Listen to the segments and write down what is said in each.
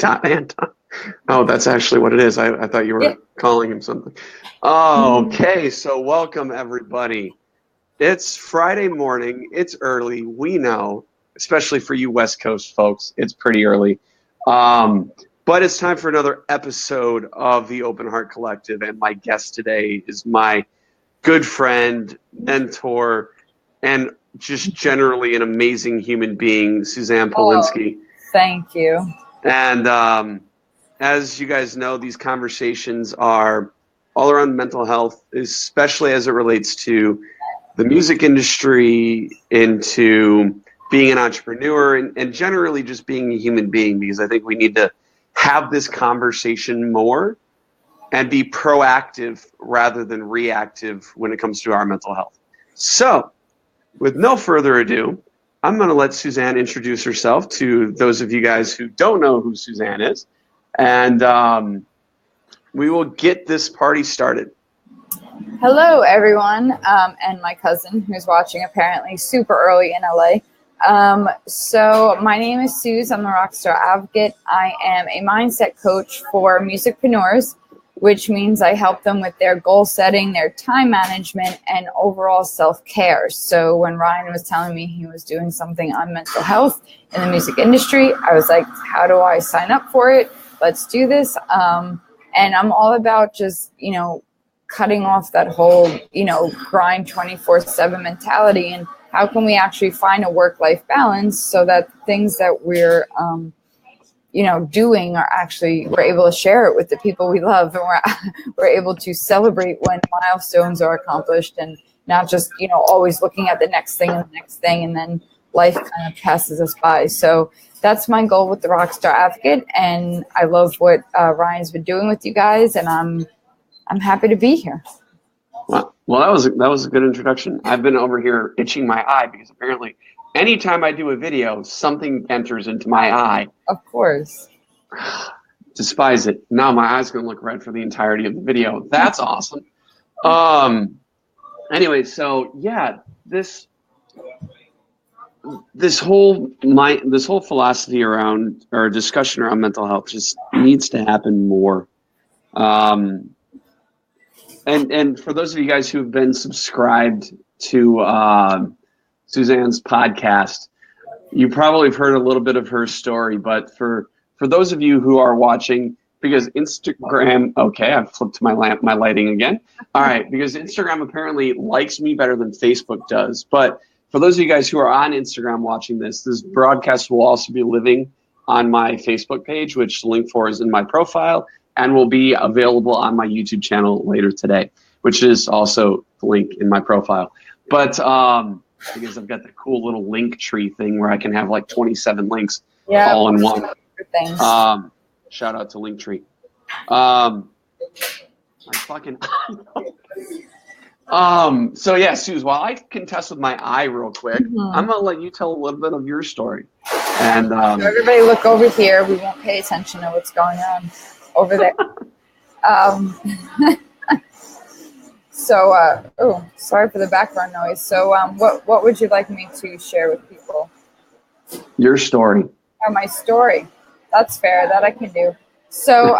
Anton. Oh, that's actually what it is. I thought you were calling him something. Oh, okay, so welcome everybody. It's Friday morning. It's early. We know, especially for you West Coast folks, it's pretty early. But it's time for another episode of the Open Heart Collective, and my guest today is my good friend, mentor, and just generally an amazing human being, Suzanne Paulinski. Oh, thank you. And as you guys know, these conversations are all around mental health, especially as it relates to the music industry, into being an entrepreneur, and generally just being a human being, because I think we need to have this conversation more and be proactive rather than reactive when it comes to our mental health. So, with no further ado, I'm going to let Suzanne introduce herself to those of you guys who don't know who Suzanne is, and we will get this party started. Hello, everyone, and my cousin who's watching apparently super early in LA. So my name is Suz. I'm the Rockstar Advocate. I am a mindset coach for music-preneurs, which means I help them with their goal setting, their time management, and overall self-care. So when Ryan was telling me he was doing something on mental health in the music industry, I was like, how do I sign up for it? Let's do this. And I'm all about just, cutting off that whole, grind 24/7 mentality, and how can we actually find a work-life balance so that things that we're, doing are actually, we're able to share it with the people we love, and we're able to celebrate when milestones are accomplished, and not just, always looking at the next thing and the next thing, and then life kind of passes us by. So that's my goal with the Rockstar Advocate, and I love what Ryan's been doing with you guys, and I'm happy to be here. Well, that was a good introduction. I've been over here itching my eye because apparently anytime I do a video, something enters into my eye. Of course. Despise it. Now my eye's going to look red for the entirety of the video. That's awesome. Anyway, so yeah, this whole philosophy around, or discussion around mental health just needs to happen more. And for those of you guys who have been subscribed to Suzanne's podcast, you probably have heard a little bit of her story. But for those of you who are watching, because Instagram, okay, I've flipped to my lighting again. All right, because Instagram apparently likes me better than Facebook does. But for those of you guys who are on Instagram watching this broadcast will also be living on my Facebook page, which the link for is in my profile, and will be available on my YouTube channel later today, which is also the link in my profile. But because I've got the cool little link tree thing where I can have like 27 links all in one. Shout out to Linktree. So yeah, Suz, while I contest with my eye real quick, I'm gonna let you tell a little bit of your story. And so everybody look over here. We won't pay attention to what's going on over there. So, sorry for the background noise. So, what would you like me to share with people? Your story. Oh, my story. That's fair. That I can do. So,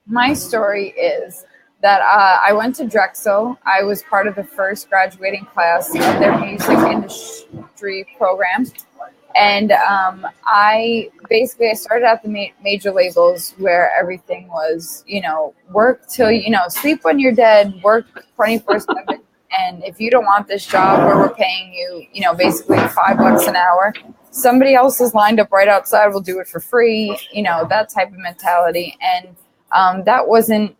my story is that I went to Drexel. I was part of the first graduating class of their music industry program. And I started at the major labels where everything was, work till, sleep when you're dead, work 24/7. And if you don't want this job where we're paying you, basically $5 an hour, somebody else is lined up right outside, will do it for free, that type of mentality. And that wasn't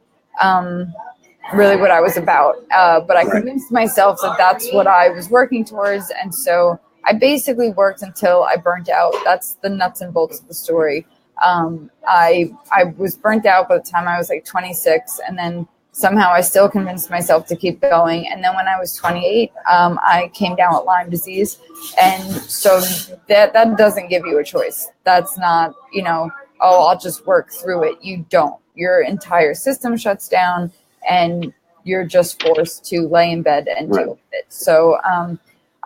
really what I was about. But I convinced myself that that's what I was working towards. And so I basically worked until I burnt out. That's the nuts and bolts of the story. I was burnt out by the time I was like 26, and then somehow I still convinced myself to keep going. And then when I was 28, I came down with Lyme disease. And so that doesn't give you a choice. That's not, I'll just work through it. You don't. Your entire system shuts down, and you're just forced to lay in bed and deal with it. So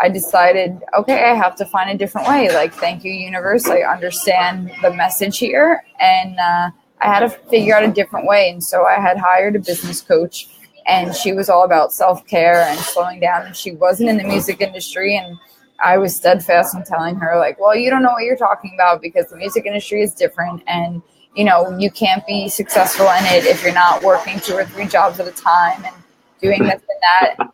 I decided, okay, I have to find a different way. Like, thank you, universe. I understand the message here. And I had to figure out a different way. And so I had hired a business coach, and she was all about self-care and slowing down. And she wasn't in the music industry. And I was steadfast in telling her, like, well, you don't know what you're talking about, because the music industry is different. And, you know, you can't be successful in it if you're not working 2 or 3 jobs at a time and doing this and that.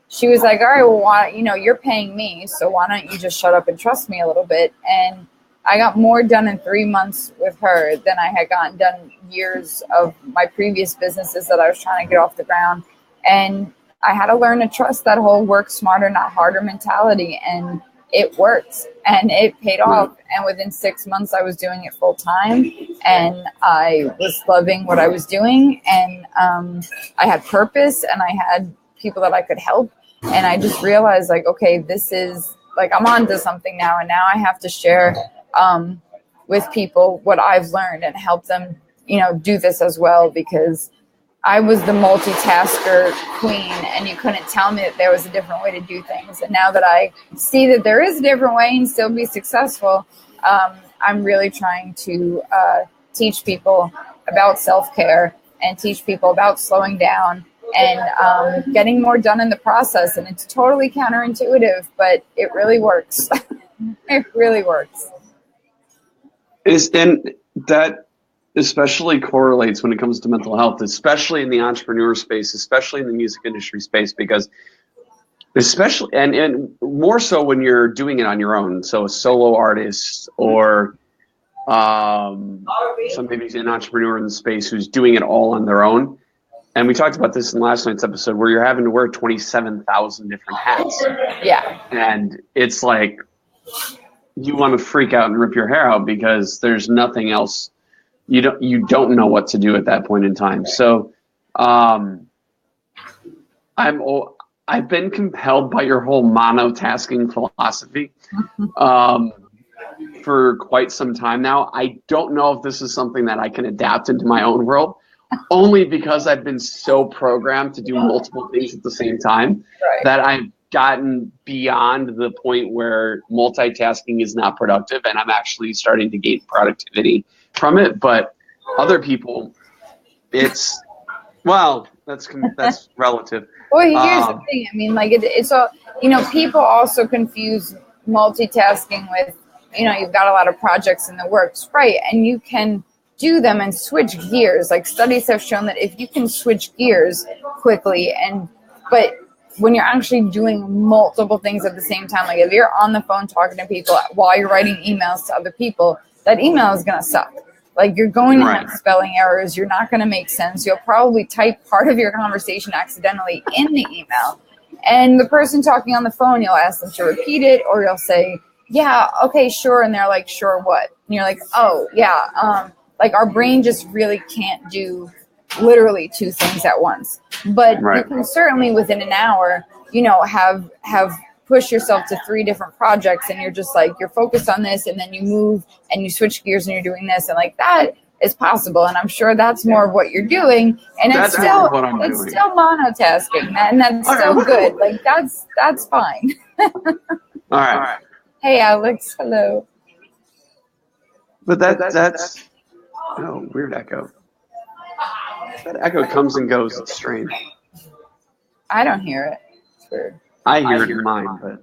She was like, all right, well, why, you know, you're paying me, so why don't you just shut up and trust me a little bit? And I got more done in 3 months with her than I had gotten done years of my previous businesses that I was trying to get off the ground. And I had to learn to trust that whole work smarter, not harder mentality. And it worked, and it paid off. And within 6 months, I was doing it full time, and I was loving what I was doing. And I had purpose, and I had people that I could help. And I just realized, like, okay, this is, like, I'm on to something now. And now I have to share with people what I've learned and help them, you know, do this as well, because I was the multitasker queen, and you couldn't tell me that there was a different way to do things. And now that I see that there is a different way and still be successful, I'm really trying to teach people about self-care and teach people about slowing down and getting more done in the process. And it's totally counterintuitive, but it really works. It really works. And that especially correlates when it comes to mental health, especially in the entrepreneur space, especially in the music industry space, because especially, and more so when you're doing it on your own. So a solo artist, or maybe an entrepreneur in the space who's doing it all on their own. And we talked about this in last night's episode, where you're having to wear 27,000 different hats. Yeah. And it's like, you want to freak out and rip your hair out, because there's nothing else. You don't know what to do at that point in time. So I've been compelled by your whole monotasking philosophy for quite some time now. I don't know if this is something that I can adapt into my own world, only because I've been so programmed to do multiple things at the same time, that I've gotten beyond the point where multitasking is not productive, and I'm actually starting to gain productivity from it. But other people, it's, well, that's relative. Well, here's the thing. I mean, like, it's all, you know, people also confuse multitasking with, you know, you've got a lot of projects in the works, right? And you can do them and switch gears. Like, studies have shown that if you can switch gears quickly, but when you're actually doing multiple things at the same time, like if you're on the phone talking to people while you're writing emails to other people, that email is going to suck. Like, you're going to have spelling errors. You're not going to make sense. You'll probably type part of your conversation accidentally in the email. And the person talking on the phone, you'll ask them to repeat it, or you'll say, yeah, okay, sure. And they're like, sure what? And you're like, oh, yeah. Like, our brain just really can't do literally 2 things at once. But you can certainly, within an hour, you know, have push yourself to 3 different projects, and you're just like, you're focused on this, and then you move and you switch gears and you're doing this, and like, that is possible. And I'm sure that's more of what you're doing, and it's still monotasking, and that's still good. Like, that's fine. All right. Hey, Alex, hello. But that's weird echo. That echo comes and goes. It's strange. I don't hear it. It's weird. I hear it in mine, but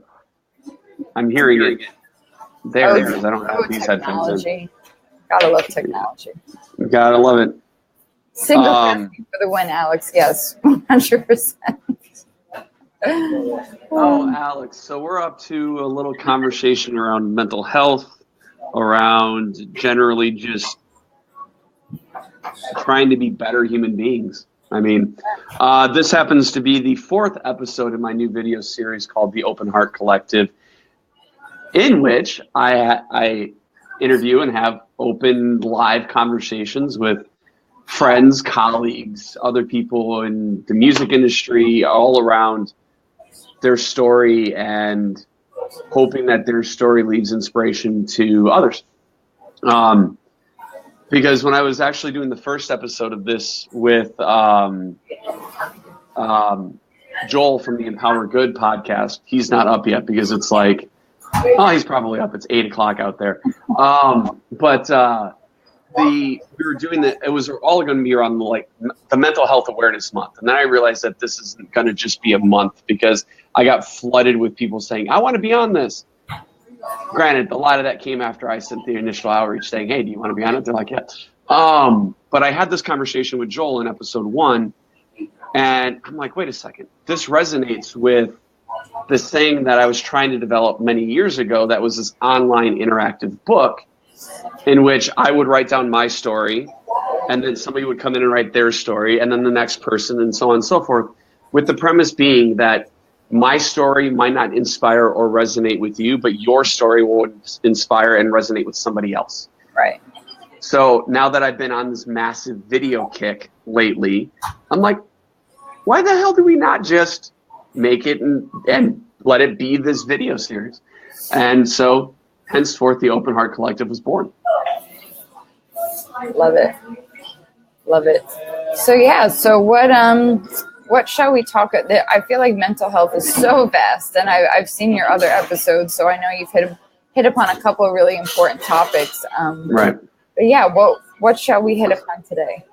I'm hearing it there because I don't have these headphones in. Gotta love technology. Gotta love it. Single for the win, Alex. Yes, 100%. Oh, Alex. So we're up to a little conversation around mental health, around generally just trying to be better human beings. I mean, this happens to be the 4th episode in my new video series called The Open Heart Collective, in which I interview and have open live conversations with friends, colleagues, other people in the music industry, all around their story, and hoping that their story leaves inspiration to others. Because when I was actually doing the first episode of this with Joel from the Empower Good podcast, he's not up yet because it's like, oh, he's probably up. It's 8 o'clock out there. We were doing it was all going to be around the Mental Health Awareness Month. And then I realized that this isn't going to just be a month because I got flooded with people saying, I want to be on this. Granted, a lot of that came after I sent the initial outreach saying, hey, do you want to be on it? They're like, yeah. But I had this conversation with Joel in episode 1, and I'm like, wait a second. This resonates with this thing that I was trying to develop many years ago that was this online interactive book in which I would write down my story, and then somebody would come in and write their story, and then the next person, and so on and so forth, with the premise being that my story might not inspire or resonate with you, but your story will inspire and resonate with somebody else. Right. So now that I've been on this massive video kick lately, I'm like, why the hell do we not just make it and let it be this video series? And so henceforth, the Open Heart Collective was born. Love it. Love it. So yeah, so what shall we talk about? I feel like mental health is so vast, and I've seen your other episodes, so I know you've hit upon a couple of really important topics. Right. But yeah, what shall we hit upon today?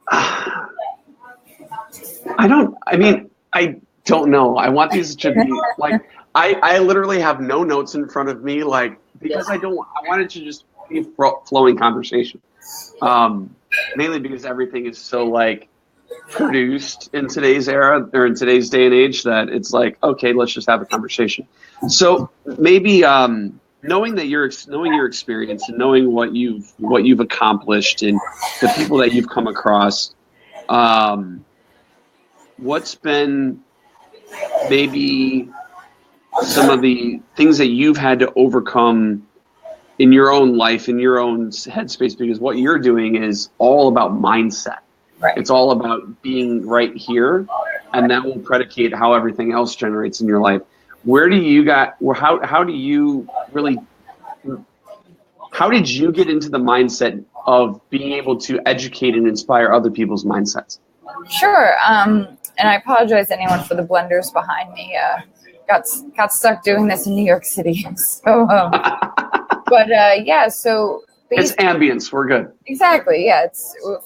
I don't know. I want these to be like, I literally have no notes in front of me, like, because I want it to just be a flowing conversation. Mainly because everything is so like produced in today's era or in today's day and age that it's like, okay, let's just have a conversation. So maybe knowing your experience and knowing what you've accomplished and the people that you've come across, what's been maybe some of the things that you've had to overcome in your own life, in your own headspace, because what you're doing is all about mindset. Right. It's all about being right here, and that will predicate how everything else generates in your life. How did you get into the mindset of being able to educate and inspire other people's mindsets? Sure. And I apologize to anyone for the blenders behind me. Got stuck doing this in New York City. So, so it's ambience. We're good. Exactly. Yeah.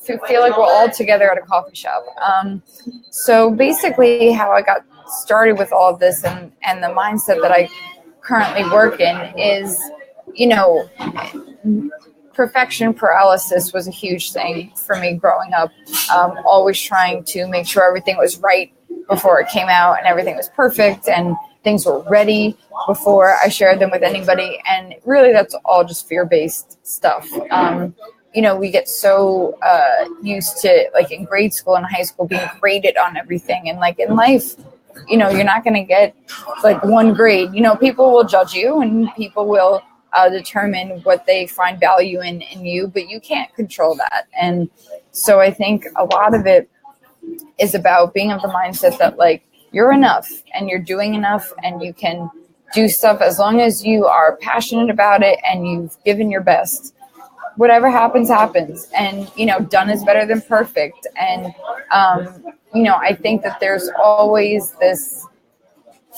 Feel like we're all together at a coffee shop. So basically how I got started with all of this and the mindset that I currently work in is, perfection paralysis was a huge thing for me growing up. Always trying to make sure everything was right before it came out and everything was perfect and things were ready before I shared them with anybody. And really that's all just fear-based stuff. We get so used to, like, in grade school and high school, being graded on everything. And like in life, you're not going to get like one grade. People will judge you and people will determine what they find value in you, but you can't control that. And so I think a lot of it is about being of the mindset that, like, you're enough and you're doing enough and you can do stuff as long as you are passionate about it and you've given your best. Whatever happens, happens. And, done is better than perfect. And, I think that there's always this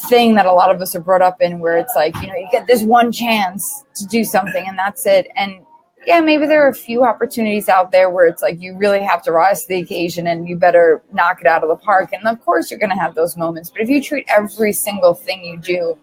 thing that a lot of us are brought up in where it's like, you get this one chance to do something and that's it. And yeah, maybe there are a few opportunities out there where it's like you really have to rise to the occasion and you better knock it out of the park. And of course you're going to have those moments. But if you treat every single thing you do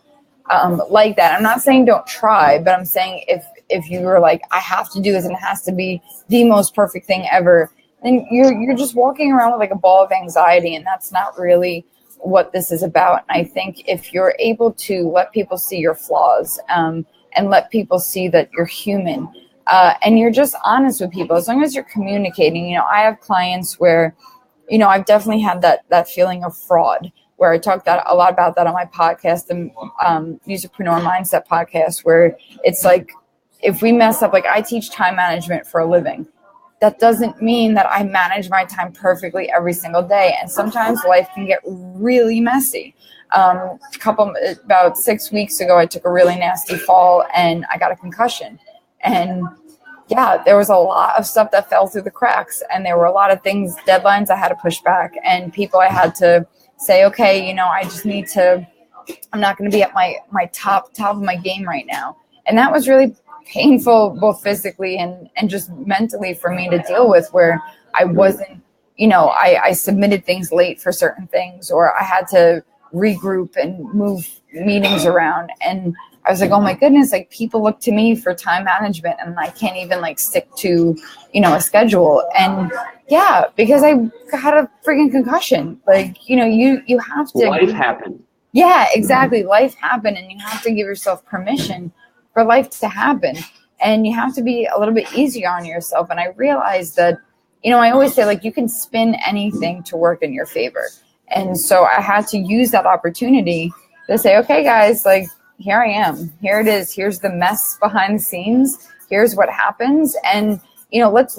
like that, I'm not saying don't try, but I'm saying if you were like, I have to do this and it has to be the most perfect thing ever, then you're just walking around with like a ball of anxiety, and that's not really what this is about. And I think if you're able to let people see your flaws and let people see that you're human, and you're just honest with people, as long as you're communicating. I have clients where, I've definitely had that feeling of fraud, where I talk a lot about that on my podcast, the music-preneur mindset podcast, where it's like, if we mess up, like I teach time management for a living. That doesn't mean that I manage my time perfectly every single day. And sometimes life can get really messy. About 6 weeks ago, I took a really nasty fall and I got a concussion. And yeah, there was a lot of stuff that fell through the cracks, and there were a lot of things, deadlines I had to push back, and people I had to say, okay, I just need to, I'm not going to be at my top of my game right now. And that was really painful, both physically and just mentally for me to deal with, where I wasn't, I submitted things late for certain things, or I had to regroup and move meetings around. And I was like, oh my goodness, like people look to me for time management and I can't even like stick to, a schedule. And yeah, because I had a freaking concussion. Like, you have to. Life happened. Yeah, exactly. Life happened, and you have to give yourself permission for life to happen. And you have to be a little bit easier on yourself. And I realized that, I always say, like, you can spin anything to work in your favor. And so I had to use that opportunity to say, okay, guys, like, here I am. Here it is. Here's the mess behind the scenes. Here's what happens. And, let's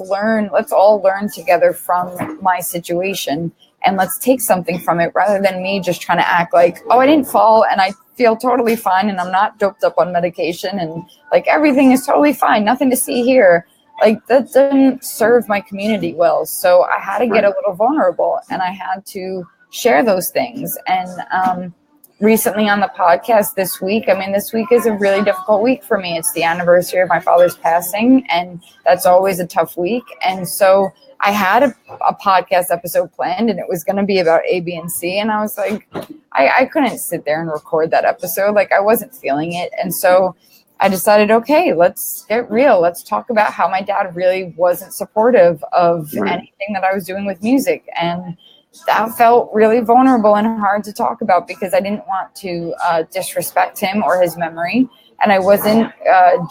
all learn together from my situation. And let's take something from it, rather than me just trying to act like, oh, I didn't fall and I feel totally fine and I'm not doped up on medication and like everything is totally fine. Nothing to see here. Like that didn't serve my community well. So I had to get a little vulnerable and I had to share those things. And recently on the podcast this week is a really difficult week for me. It's the anniversary of my father's passing, and that's always a tough week. And so I had a podcast episode planned, and it was going to be about A, B, and C. And I was like, I couldn't sit there and record that episode. Like I wasn't feeling it. And so I decided, okay, let's get real. Let's talk about how my dad really wasn't supportive of anything that I was doing with music. And that felt really vulnerable and hard to talk about, because I didn't want to disrespect him or his memory. And I wasn't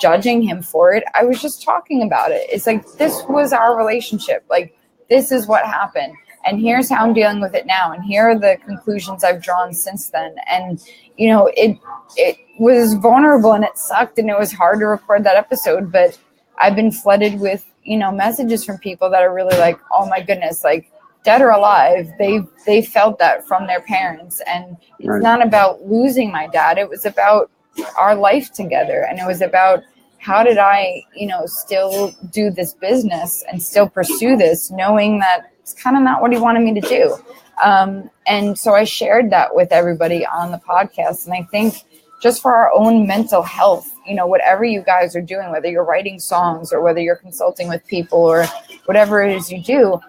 judging him for it. I was just talking about it. It's like, this was our relationship. Like, this is what happened. And here's how I'm dealing with it now. And here are the conclusions I've drawn since then. And, it was vulnerable and it sucked and it was hard to record that episode. But I've been flooded with, messages from people that are really like, oh my goodness, like, dead or alive, they felt that from their parents. And it's not about losing my dad. It was about our life together. And it was about, how did I, still do this business and still pursue this, knowing that it's kind of not what he wanted me to do. And so I shared that with everybody on the podcast. And I think just for our own mental health, whatever you guys are doing, whether you're writing songs or whether you're consulting with people or whatever it is you do,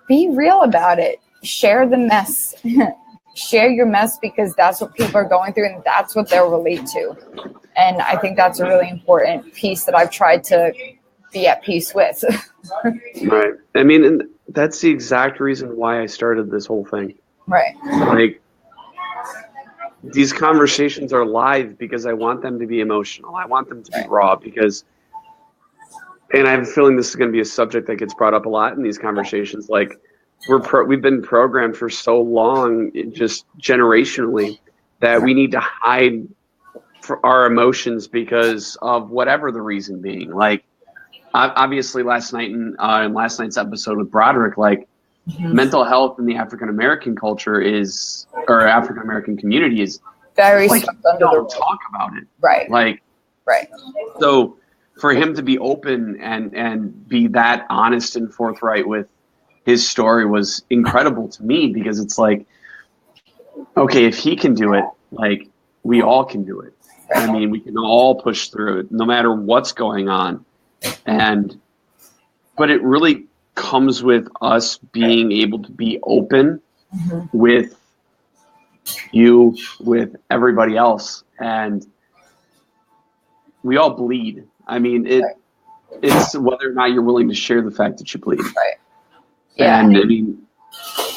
be real about it. Share the mess. Share your mess, because that's what people are going through and that's what they'll relate to. And I think that's a really important piece that I've tried to be at peace with. Right. I mean, and that's the exact reason why I started this whole thing. Right. Like, these conversations are live because I want them to be emotional. I want them to be raw, because, and I have a feeling this is going to be a subject that gets brought up a lot in these conversations. Like, we've been programmed for so long, just generationally, that we need to hide for our emotions because of whatever the reason being. Like, obviously last night in last night's episode with Broderick, like, mental health in the African American culture or African American community is very like, don't talk about it. Right. Like, right. So for him to be open and be that honest and forthright with his story was incredible to me, because it's like, okay, if he can do it, like, we all can do it. I mean, we can all push through it no matter what's going on. But it really comes with us being able to be open with you, with everybody else. And we all bleed. I mean, it's whether or not you're willing to share the fact that you bleed. Right. Yeah. And I mean,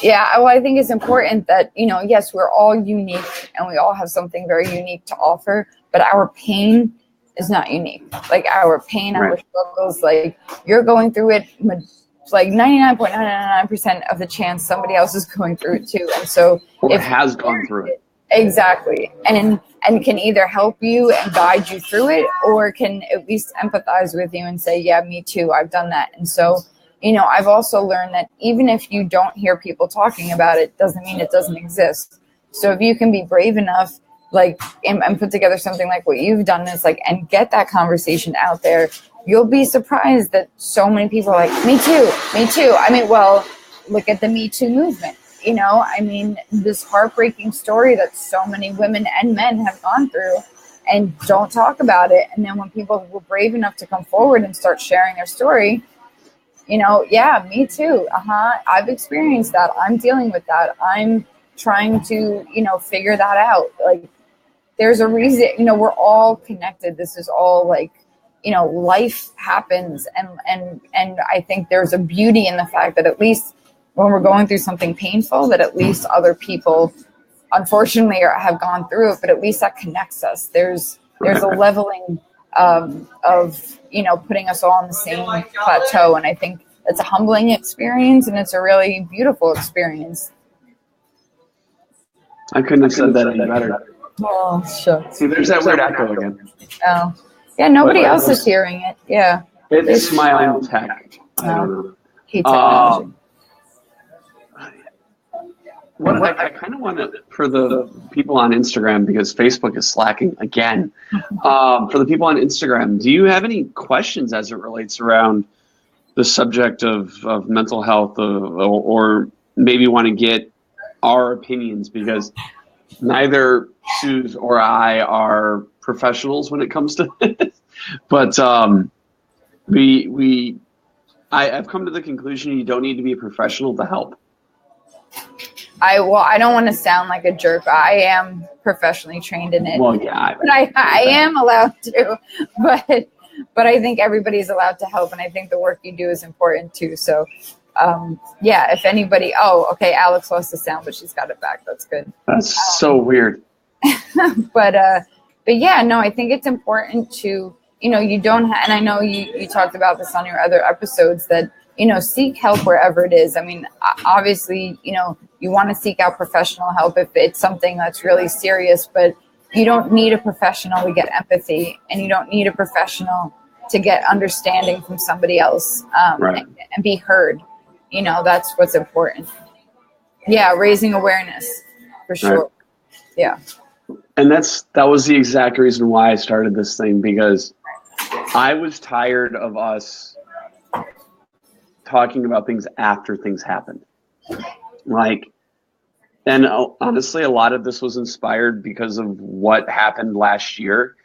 yeah, well, I think it's important that, yes, we're all unique and we all have something very unique to offer, but our pain is not unique. Like, our pain, our struggles, like, you're going through it, like 99.999% of the chance somebody else is going through it too. And so it has gone through it. Exactly. And can either help you and guide you through it, or can at least empathize with you and say, yeah, me too, I've done that. And so, I've also learned that even if you don't hear people talking about it, doesn't mean it doesn't exist. So if you can be brave enough, like, and put together something like what you've done, is like, and get that conversation out there, you'll be surprised that so many people are like, me too. I mean, well, look at the Me Too movement. you know, I mean, this heartbreaking story that so many women and men have gone through and don't talk about it. And then when people were brave enough to come forward and start sharing their story, you know, yeah, me too. I've experienced that. I'm dealing with that. I'm trying to, you know, figure that out. Like, there's a reason, you know, we're all connected. This is all like, you know, life happens. And I think there's a beauty in the fact that at least when we're going through something painful, that at least other people, unfortunately, have gone through it, but at least that connects us. There's a leveling of, you know, putting us all on the same plateau. And I think it's a humbling experience, and it's a really beautiful experience. I couldn't have said that any better. Oh, sure. See, there's that weird echo again. Oh, yeah, nobody else is hearing it. Yeah. It's my own tech. I don't know. Hate technology. What I kind of want to, for the people on Instagram, because Facebook is slacking again, for the people on Instagram, do you have any questions as it relates around the subject of mental health, or maybe want to get our opinions, because neither Suz or I are professionals when it comes to this, but I've come to the conclusion you don't need to be a professional to help. I don't want to sound like a jerk. I am professionally trained in it. Well, yeah, but I am allowed to. But I think everybody's allowed to help, and I think the work you do is important too. So, yeah, if anybody, okay, Alex lost the sound, but she's got it back. That's good. That's so weird. But yeah, no, I think it's important to, you know, you don't and I know you talked about this on your other episodes, that, you know, seek help wherever it is. I mean, obviously, you know, you want to seek out professional help if it's something that's really serious, but you don't need a professional to get empathy, and you don't need a professional to get understanding from somebody else, right. and be heard. You know, that's what's important. Yeah, raising awareness, for sure. Right. Yeah. And that was the exact reason why I started this thing, because I was tired of us talking about things after things happened. Like, and honestly, a lot of this was inspired because of what happened last year,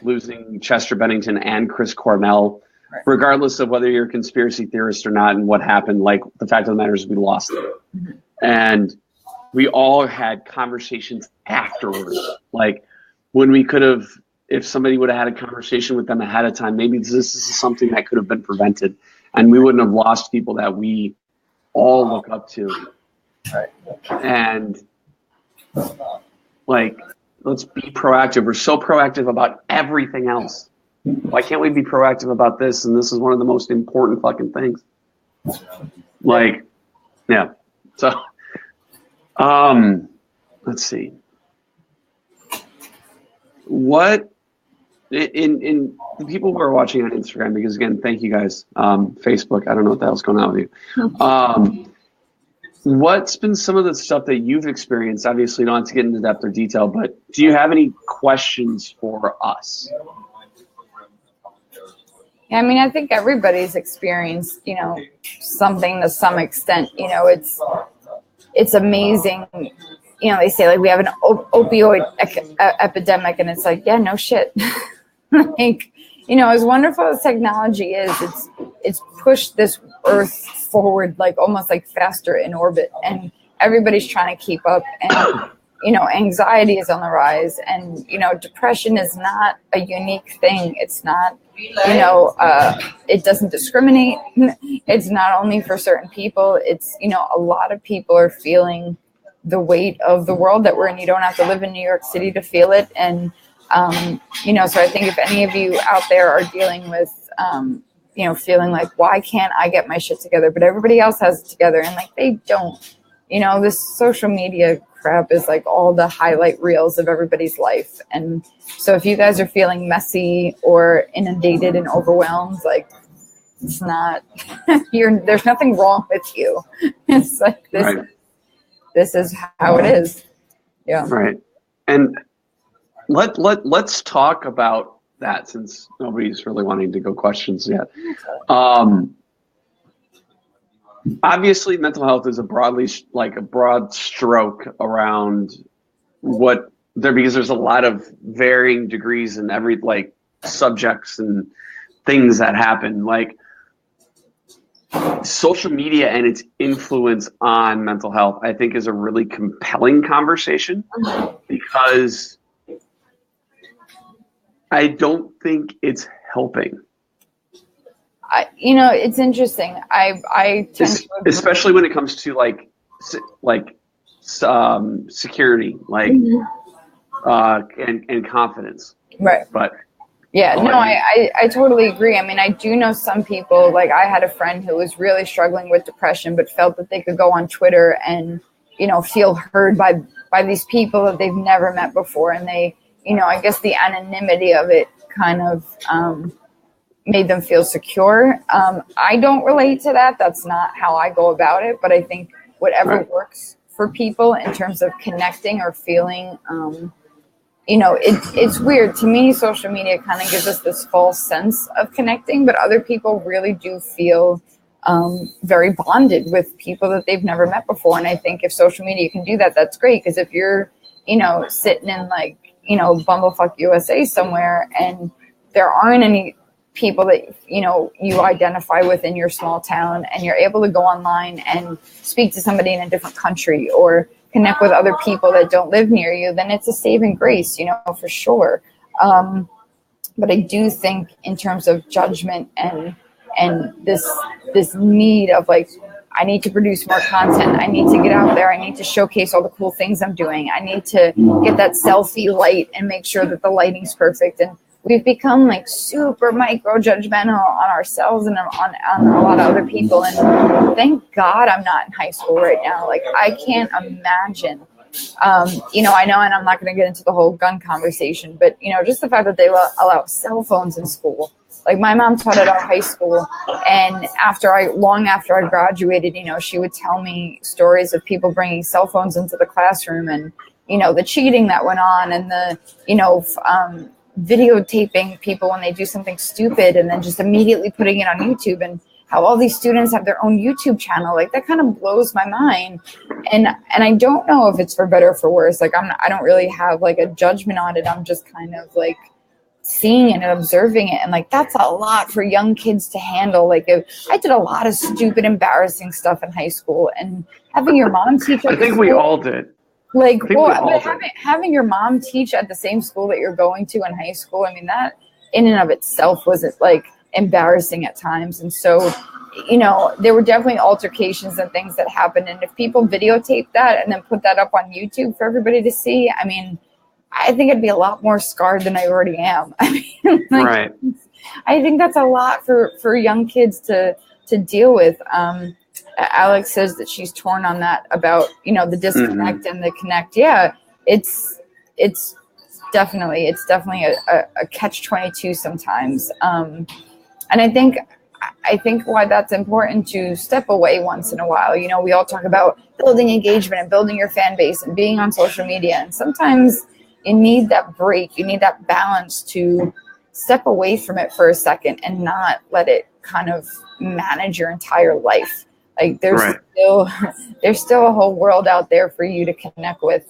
losing Chester Bennington and Chris Cornell, right. Regardless of whether you're a conspiracy theorist or not and what happened, like, the fact of the matter is we lost them. Mm-hmm. And we all had conversations afterwards. Like, when we could have, if somebody would have had a conversation with them ahead of time, maybe this is something that could have been prevented, and we wouldn't have lost people that we all look up to. Right. And, like, let's be proactive. We're so proactive about everything else. Why can't we be proactive about this? And this is one of the most important fucking things. Like, yeah. So, let's see. What in the people who are watching on Instagram, because again, thank you guys. Facebook, I don't know what the hell's going on with you. What's been some of the stuff that you've experienced? Obviously, you don't have to get into depth or detail, but do you have any questions for us? Yeah, I mean, I think everybody's experienced, you know, something to some extent. You know, it's amazing. You know, they say, like, we have an opioid epidemic, and it's like, yeah, no shit. Like, you know, as wonderful as technology is, it's pushed this earth forward, like, almost like faster in orbit, and everybody's trying to keep up. And, you know, anxiety is on the rise, and, you know, depression is not a unique thing. It's not, you know, it doesn't discriminate. It's not only for certain people. It's, you know, a lot of people are feeling the weight of the world that we're in. You don't have to live in New York City to feel it. And, you know, so I think if any of you out there are dealing with, you know, feeling like, why can't I get my shit together, but everybody else has it together, and, like, they don't, you know, this social media crap is like all the highlight reels of everybody's life. And so if you guys are feeling messy or inundated and overwhelmed, like, it's not, there's nothing wrong with you. It's like this. Right. This is how it is. Yeah. Right. And let's talk about that, since nobody's really wanting to go questions yet. obviously mental health is a broad stroke around what there, because there's a lot of varying degrees in every like subjects and things that happen. Like social media and its influence on mental health, I think, is a really compelling conversation, because I don't think it's helping. It's interesting. I tend to agree. Especially when it comes to security, like and confidence. Right. But yeah, no, I totally agree. I mean, I do know some people, like I had a friend who was really struggling with depression, but felt that they could go on Twitter and, feel heard by these people that they've never met before. And they, I guess the anonymity of it kind of made them feel secure. I don't relate to that. That's not how I go about it. But I think whatever works for people in terms of connecting or feeling, it's weird. To me, social media kind of gives us this false sense of connecting, but other people really do feel very bonded with people that they've never met before. And I think if social media can do that, that's great. Because if you're, sitting in Bumblefuck USA somewhere and there aren't any people that you identify with in your small town, and you're able to go online and speak to somebody in a different country or connect with other people that don't live near you, then it's a saving grace, for sure. But I do think in terms of judgment and this need of like, I need to produce more content, I need to get out there, I need to showcase all the cool things I'm doing, I need to get that selfie light and make sure that the lighting's perfect. And we've become like super micro judgmental on ourselves and on a lot of other people. And thank God I'm not in high school right now. Like I can't imagine, I know, and I'm not going to get into the whole gun conversation, but just the fact that they allow cell phones in school. Like my mom taught at our high school, and long after I graduated, she would tell me stories of people bringing cell phones into the classroom, and the cheating that went on, and the videotaping people when they do something stupid and then just immediately putting it on YouTube, and how all these students have their own YouTube channel. Like that kind of blows my mind. And I don't know if it's for better or for worse. Like I don't really have like a judgment on it. I'm just kind of like seeing it and observing it. And like, that's a lot for young kids to handle. Like I did a lot of stupid, embarrassing stuff in high school, and having your mom teach. I think we all did. Like, well, having your mom teach at the same school that you're going to in high school, I mean, that in and of itself was like embarrassing at times. And so, there were definitely altercations and things that happened. And if people videotape that and then put that up on YouTube for everybody to see, I mean, I think I'd be a lot more scarred than I already am. I mean, right. I think that's a lot for young kids to deal with. Alex says that she's torn on that about, the disconnect and the connect. Yeah, it's definitely a catch-22 sometimes. And I think why that's important to step away once in a while. We all talk about building engagement and building your fan base and being on social media. And sometimes you need that break. You need that balance to step away from it for a second and not let it kind of manage your entire life. Like there's still a whole world out there for you to connect with.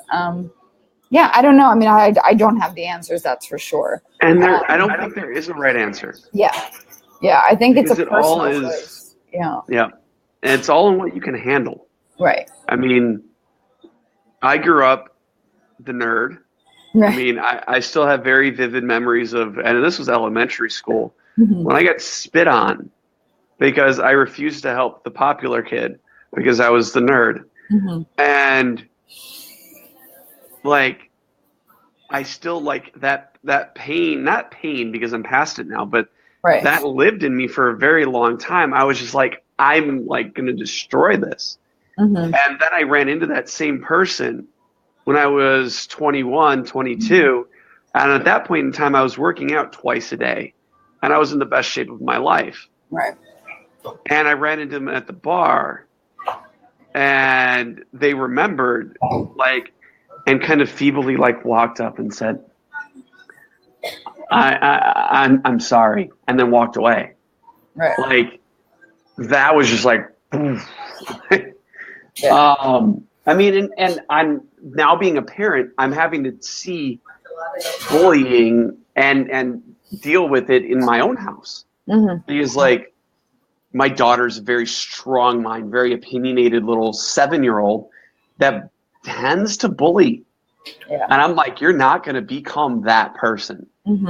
Yeah, I don't know. I mean, I don't have the answers, that's for sure. And I don't think there is a right answer. Yeah. Yeah, I think it's a personal choice. Yeah. Yeah. And it's all in what you can handle. Right. I mean, I grew up the nerd. Right. I mean, I still have very vivid memories of, and this was elementary school, when I got spit on because I refused to help the popular kid because I was the nerd. And like, I still like that pain, not pain because I'm past it now, but that lived in me for a very long time. I was just like, I'm like going to destroy this. And then I ran into that same person when I was 21, 22. And at that point in time, I was working out twice a day and I was in the best shape of my life. Right. And I ran into them at the bar and they remembered like, and kind of feebly like walked up and said, I'm sorry. And then walked away. Right. Like that was just like, oof. I mean, and I'm now being a parent, I'm having to see bullying and deal with it in my own house. Because like my daughter's a very strong mind, very opinionated little 7-year-old that tends to bully. And I'm like, you're not going to become that person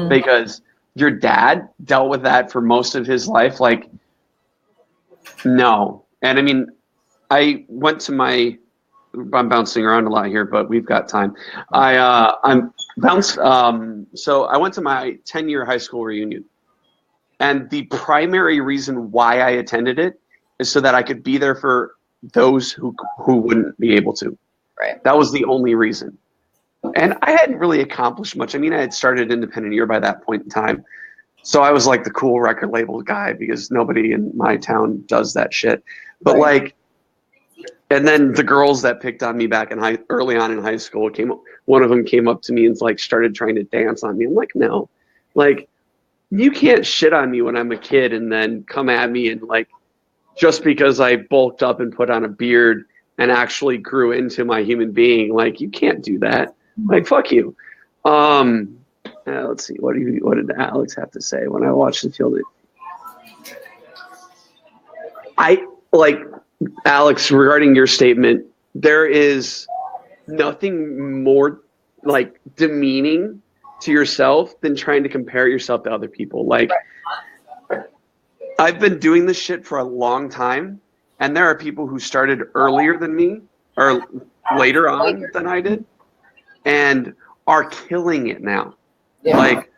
because your dad dealt with that for most of his life. Like, no. And I mean, I'm bouncing around a lot here, but we've got time. So I went to my 10-year high school reunion, and the primary reason why I attended it is so that I could be there for those who wouldn't be able to. Right. That was the only reason. And I hadn't really accomplished much. I mean, I had started independent ear by that point in time. So I was like the cool record label guy because nobody in my town does that shit. But like, and then the girls that picked on me back in early on in high school one of them came up to me and like started trying to dance on me. I'm like, no, like you can't shit on me when I'm a kid and then come at me and like, just because I bulked up and put on a beard and actually grew into my human being, like you can't do that. Like, fuck you. Let's see. What did Alex have to say when I watched the field? I like Alex regarding your statement. There is nothing more like demeaning to yourself than trying to compare yourself to other people. Like, I've been doing this shit for a long time, and there are people who started earlier than me or later on than I did, and are killing it now. Like,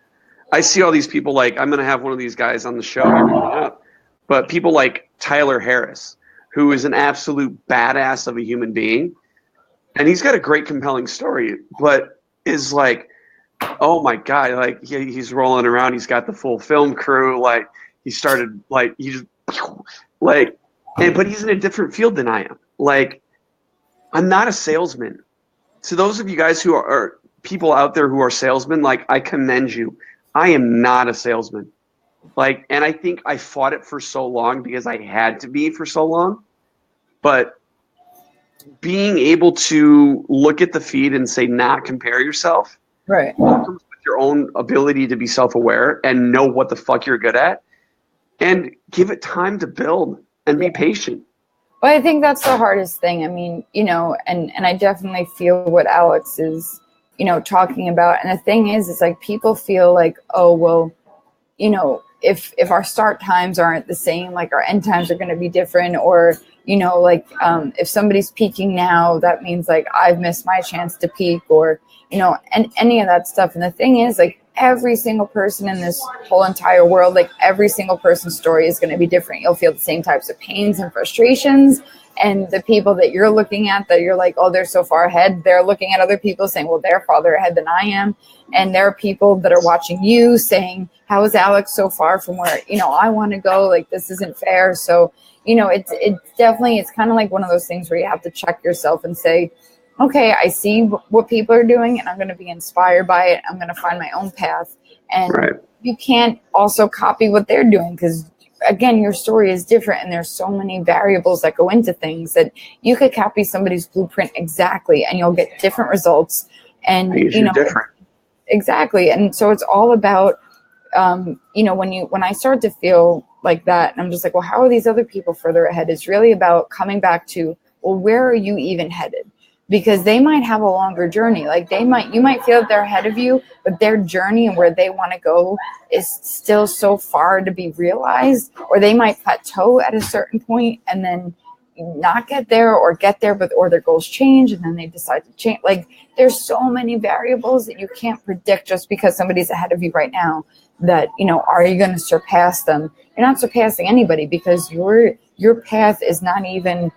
I see all these people, like, I'm going to have one of these guys on the show here coming up, but people like Tyler Harris, who is an absolute badass of a human being, and he's got a great, compelling story, but is like, oh my God, like, he's rolling around, he's got the full film crew, like, he started, like, but he's in a different field than I am. Like, I'm not a salesman. To those of you guys who are people out there who are salesmen, like, I commend you. I am not a salesman. Like, and I think I fought it for so long because I had to be for so long. But being able to look at the feed and say, not compare yourself. Right. Comes with your own ability to be self-aware and know what the fuck you're good at and give it time to build and be patient. Well, I think that's the hardest thing. I mean, you know, and I definitely feel what Alex is, you know, talking about. And the thing is, it's like people feel like, oh, well, you know, if our start times aren't the same, like our end times are going to be different, or, you know, like if somebody's peaking now, that means like I've missed my chance to peak, or, you know, and any of that stuff. And the thing is, like, every single person in this whole entire world, like every single person's story is going to be different. You'll feel the same types of pains and frustrations. And the people that you're looking at that you're like, oh, they're so far ahead, they're looking at other people saying, well, they're farther ahead than I am. And there are people that are watching you saying, how is Alex so far from where, you know, I want to go? Like, this isn't fair. So, you know, it's definitely, it's kind of like one of those things where you have to check yourself and say, okay, I see what people are doing and I'm going to be inspired by it. I'm going to find my own path. And you can't also copy what they're doing because, again, your story is different and there's so many variables that go into things that you could copy somebody's blueprint exactly and you'll get different results. And, you know, exactly. And so it's all about, you know, when I start to feel like that, and I'm just like, well, how are these other people further ahead? It's really about coming back to, well, where are you even headed? Because they might have a longer journey. Like you might feel that they're ahead of you, but their journey and where they want to go is still so far to be realized, or they might plateau at a certain point and then not get there, or get there, or their goals change and then they decide to change. Like, there's so many variables that you can't predict just because somebody's ahead of you right now that, you know, are you going to surpass them? You're not surpassing anybody because your path is not even,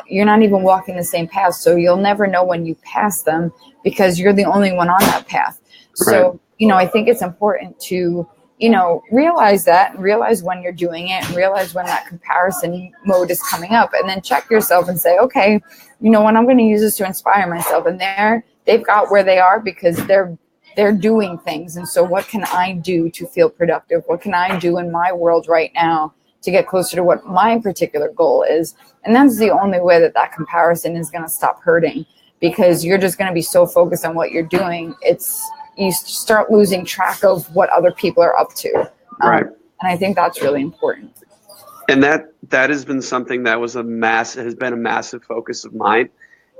you're not even walking the same path. So you'll never know when you pass them because you're the only one on that path. So, you know, I think it's important to, you know, realize that and realize when you're doing it and realize when that comparison mode is coming up, and then check yourself and say, okay, you know, when I'm going to use this to inspire myself, and they've got where they are because they're doing things. And so what can I do to feel productive? What can I do in my world right now to get closer to what my particular goal is. And that's the only way that that comparison is going to stop hurting, because you're just going to be so focused on what you're doing. You start losing track of what other people are up to. Right. And I think that's really important. And that has been something that has been a massive focus of mine,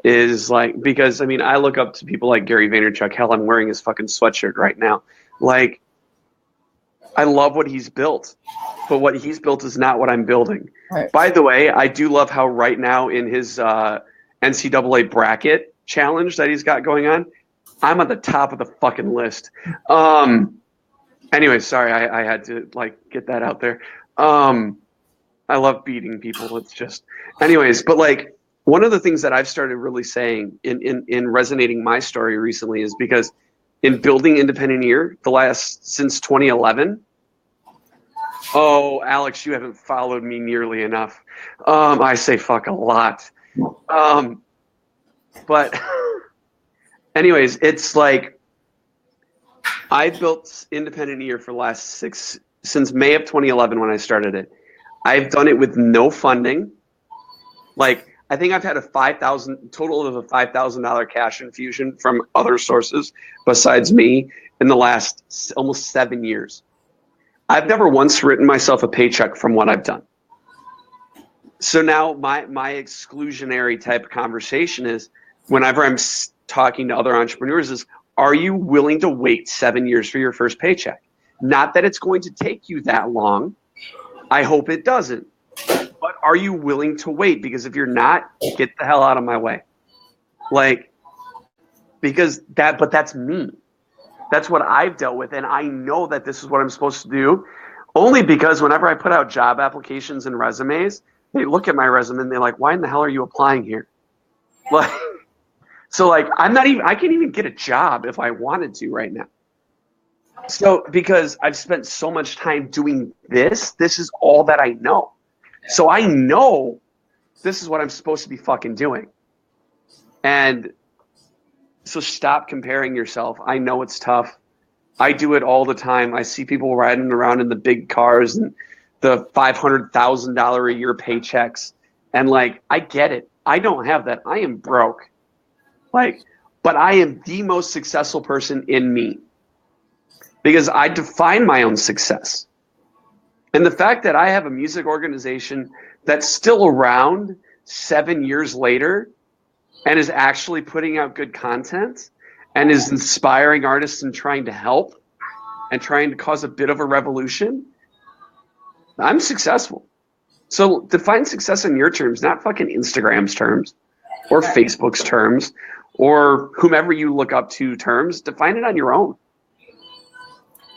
is like, because I mean, I look up to people like Gary Vaynerchuk. Hell, I'm wearing his fucking sweatshirt right now. Like, I love what he's built, but what he's built is not what I'm building. Right. By the way, I do love how right now in his NCAA bracket challenge that he's got going on, I'm at the top of the fucking list. Anyway, sorry, I had to like get that out there. I love beating people. It's just, anyways, but like, one of the things that I've started really saying in resonating my story recently is because in building independent ear since 2011. Oh, Alex, you haven't followed me nearly enough. I say fuck a lot. But anyways, it's like, I built independent ear for the last since May of 2011 when I started it. I've done it with no funding. Like, I think I've had a total of a $5,000 cash infusion from other sources besides me in the last almost 7 years. I've never once written myself a paycheck from what I've done. So now my exclusionary type of conversation is, whenever I'm talking to other entrepreneurs, is, are you willing to wait 7 years for your first paycheck? Not that it's going to take you that long. I hope it doesn't. But are you willing to wait? Because if you're not, get the hell out of my way. Like, but that's me. That's what I've dealt with. And I know that this is what I'm supposed to do, only because whenever I put out job applications and resumes, they look at my resume and they're like, why in the hell are you applying here? Like, so like, I can't even get a job if I wanted to right now. So because I've spent so much time doing this is all that I know. So I know this is what I'm supposed to be fucking doing. And so stop comparing yourself. I know it's tough. I do it all the time. I see people riding around in the big cars and the $500,000 a year paychecks. And like, I get it. I don't have that. I am broke. Like, but I am the most successful person in me, because I define my own success. And the fact that I have a music organization that's still around 7 years later and is actually putting out good content and is inspiring artists and trying to help and trying to cause a bit of a revolution, I'm successful. So define success in your terms, not fucking Instagram's terms or Facebook's terms or whomever you look up to terms. Define it on your own.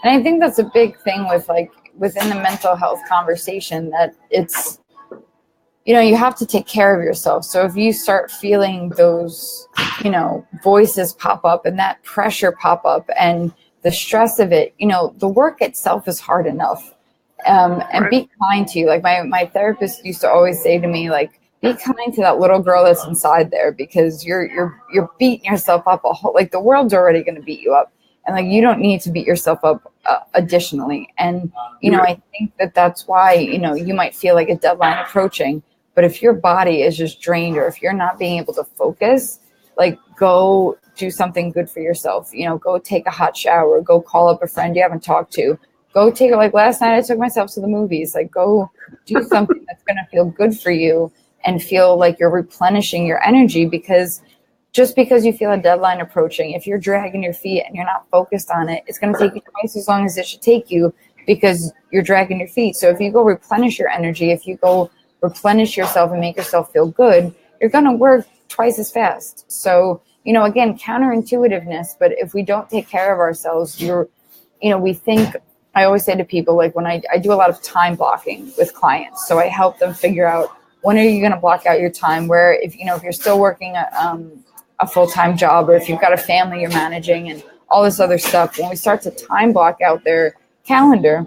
And I think that's a big thing with like within the mental health conversation, that it's, you know, you have to take care of yourself. So if you start feeling those, you know, voices pop up and that pressure pop up and the stress of it, you know, the work itself is hard enough. And be kind to you. Like my therapist used to always say to me, like, be kind to that little girl that's inside there, because you're beating yourself up like the world's already going to beat you up. And like, you don't need to beat yourself up additionally. And, you know, I think that's why, you know, you might feel like a deadline approaching, but if your body is just drained, or if you're not being able to focus, like, go do something good for yourself. You know, go take a hot shower, go call up a friend you haven't talked to, go take, like last night I took myself to the movies, like go do something that's going to feel good for you and feel like you're replenishing your energy. Because just because you feel a deadline approaching, if you're dragging your feet and you're not focused on it, it's going to take you twice as long as it should take you, because you're dragging your feet. So if you go replenish your energy, if you go replenish yourself and make yourself feel good, you're going to work twice as fast. So, you know, again, counterintuitiveness, but if we don't take care of ourselves, we think, I always say to people, like when I do a lot of time blocking with clients. So I help them figure out, when are you going to block out your time, where if you're still working a full-time job, or if you've got a family you're managing and all this other stuff, when we start to time block out their calendar,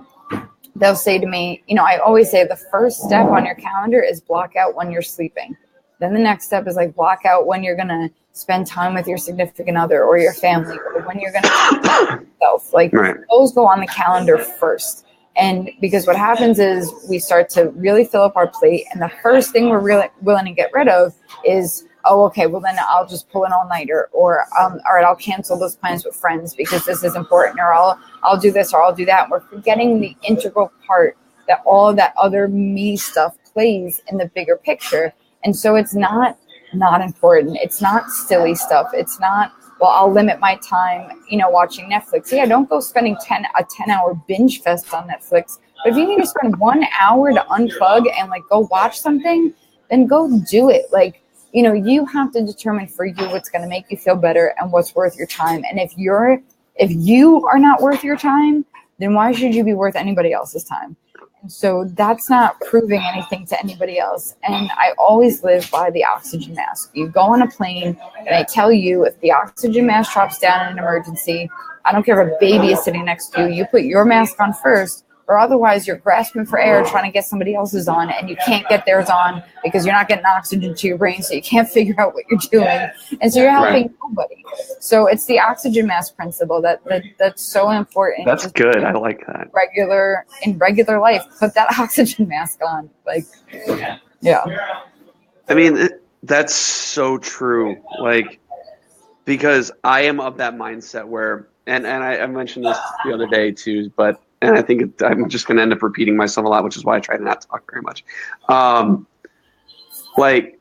they'll say to me, you know, I always say the first step on your calendar is block out when you're sleeping. Then the next step is like block out when you're going to spend time with your significant other or your family, or when you're going to yourself. Like, those go on the calendar first. And because what happens is we start to really fill up our plate, and the first thing we're really willing to get rid of is, oh, okay, well then I'll just pull an all-nighter, or all right, I'll cancel those plans with friends because this is important, or I'll do this or I'll do that. And we're forgetting the integral part that all of that other me stuff plays in the bigger picture. And so it's not important. It's not silly stuff. It's not, well, I'll limit my time, watching Netflix. Yeah, don't go spending a 10-hour binge fest on Netflix. But if you need to spend 1 hour to unplug and like go watch something, then go do it. Like, you have to determine for you what's going to make you feel better and what's worth your time. And if you are not worth your time, then why should you be worth anybody else's time? And so that's not proving anything to anybody else. And I always live by the oxygen mask. You go on a plane and I tell you, if the oxygen mask drops down in an emergency, I don't care if a baby is sitting next to you, you put your mask on first, or otherwise you're grasping for air trying to get somebody else's on, and you can't get theirs on because you're not getting oxygen to your brain, so you can't figure out what you're doing. And so you're helping nobody. So it's the oxygen mask principle that's so important. That's good. I like that. In regular life, put that oxygen mask on. Like, yeah. I mean, that's so true. Like, because I am of that mindset where, and I mentioned this the other day too, and I think I'm just going to end up repeating myself a lot, which is why I try to not talk very much. Like,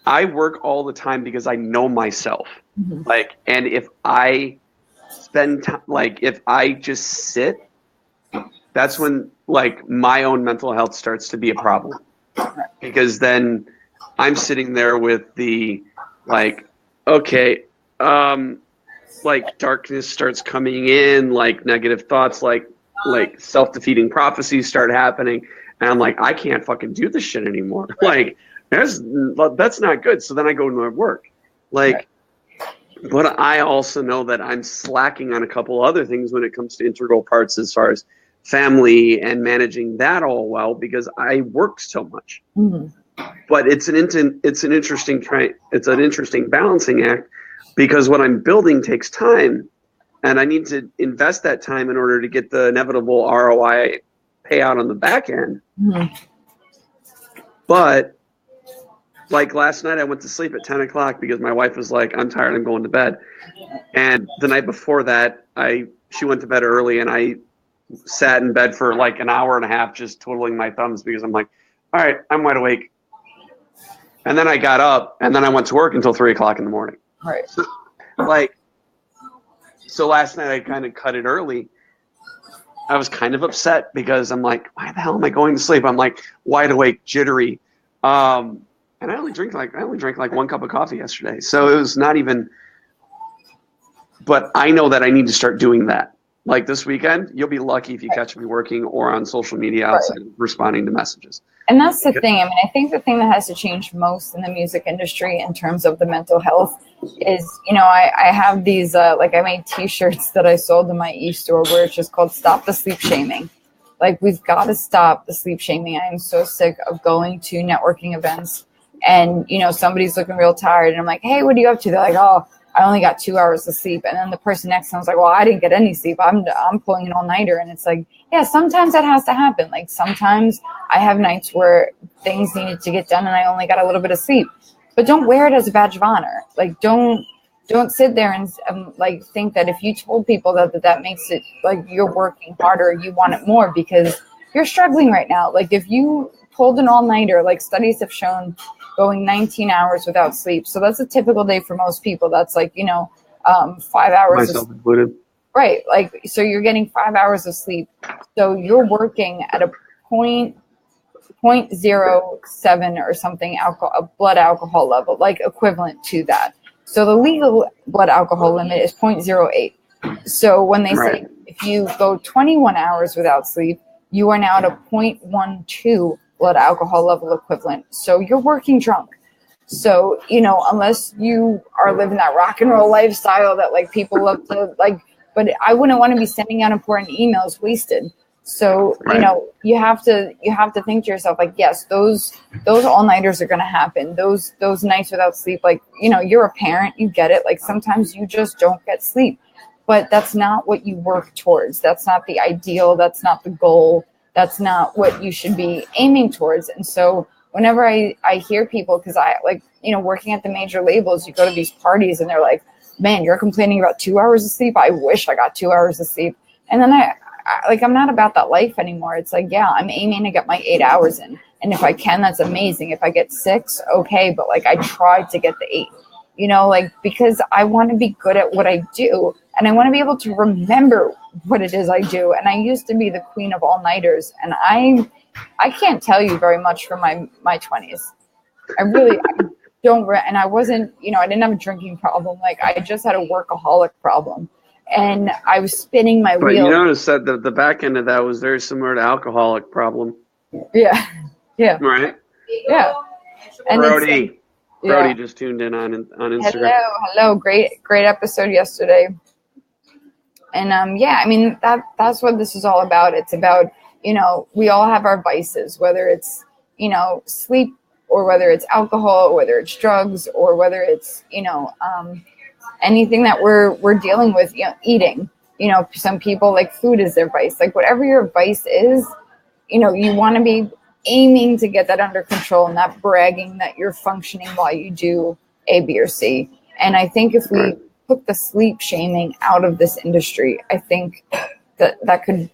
I work all the time because I know myself. Mm-hmm. Like, and if I spend time, like, if I just sit, that's when, like, my own mental health starts to be a problem. Because then I'm sitting there with the, like, okay, like, darkness starts coming in, like, negative thoughts, like self-defeating prophecies start happening, and I'm like, I can't fucking do this shit anymore. Like, that's not good. So then I go to my work, like, but I also know that I'm slacking on a couple other things when it comes to integral parts as far as family and managing that all well, because I work so much. Mm-hmm. But it's an interesting balancing act, because what I'm building takes time. And I need to invest that time in order to get the inevitable ROI payout on the back end. Mm-hmm. But like last night, I went to sleep at 10 o'clock because my wife was like, I'm tired, I'm going to bed. And the night before that, she went to bed early, and I sat in bed for like an hour and a half just twiddling my thumbs because I'm like, all right, I'm wide awake. And then I got up, and then I went to work until 3 o'clock in the morning. Right. So last night I kind of cut it early. I was kind of upset because I'm like, why the hell am I going to sleep? I'm like wide awake, jittery. And I only drank like 1 cup of coffee yesterday. So it was not even, but I know that I need to start doing that. Like this weekend, you'll be lucky if you catch me working or on social media outside of responding to messages. And that's the thing. I mean, I think the thing that has to change most in the music industry in terms of the mental health is, I have these, like I made t-shirts that I sold in my e-store where it's just called Stop the Sleep Shaming. Like, we've got to stop the sleep shaming. I am so sick of going to networking events and, somebody's looking real tired and I'm like, hey, what are you up to? They're like, oh, I only got 2 hours of sleep. And then the person next to me was like, well, I didn't get any sleep. I'm pulling an all-nighter. And it's like, yeah, sometimes that has to happen. Like, sometimes I have nights where things needed to get done and I only got a little bit of sleep. But don't wear it as a badge of honor. Like, don't sit there and like think that if you told people that makes it like you're working harder, you want it more because you're struggling right now. Like, if you pulled an all-nighter, like studies have shown, going 19 hours without sleep. So that's a typical day for most people. That's like, 5 hours. Myself included. Right. Like, so you're getting 5 hours of sleep. So you're working at a 0.07 or something blood alcohol level, like equivalent to that. So the legal blood alcohol limit is 0.08. So when they say if you go 21 hours without sleep, you are now at a 0.12 blood alcohol level equivalent. So you're working drunk. So, unless you are living that rock and roll lifestyle that like people love to like, but I wouldn't want to be sending out important emails wasted. So, you have to think to yourself, like, yes, those all-nighters are going to happen. Those nights without sleep, like, you're a parent, you get it. Like, sometimes you just don't get sleep, but that's not what you work towards. That's not the ideal. That's not the goal. that's not what you should be aiming towards. And so whenever I hear people, because I like, you know, working at the major labels, you go to these parties and they're like, man, you're complaining about 2 hours of sleep. I wish I got 2 hours of sleep. And then I'm not about that life anymore. It's like, yeah, I'm aiming to get my 8 hours in. And if I can, that's amazing. If I get 6, okay. But like, I try to get the 8, you know, like, because I want to be good at what I do. And I want to be able to remember what it is I do. And I used to be the queen of all-nighters. And I can't tell you very much from my 20s. I don't. And I wasn't, you know, I didn't have a drinking problem. Like, I just had a workaholic problem. And I was spinning my wheel. But you notice that the back end of that was very similar to alcoholic problem. Yeah. Yeah. Right? Yeah. And Brody just tuned in on Instagram. Hello. Great episode yesterday. And yeah, I mean, that's what this is all about. It's about, you know, we all have our vices, whether it's, you know, sleep, or whether it's alcohol, or whether it's drugs, or whether it's, you know, anything that we're dealing with, you know, eating. You know, some people, like, food is their vice. Like, whatever your vice is, you know, you want to be aiming to get that under control, and not bragging that you're functioning while you do A, B, or C. And I think if we put the sleep shaming out of this industry, I think that could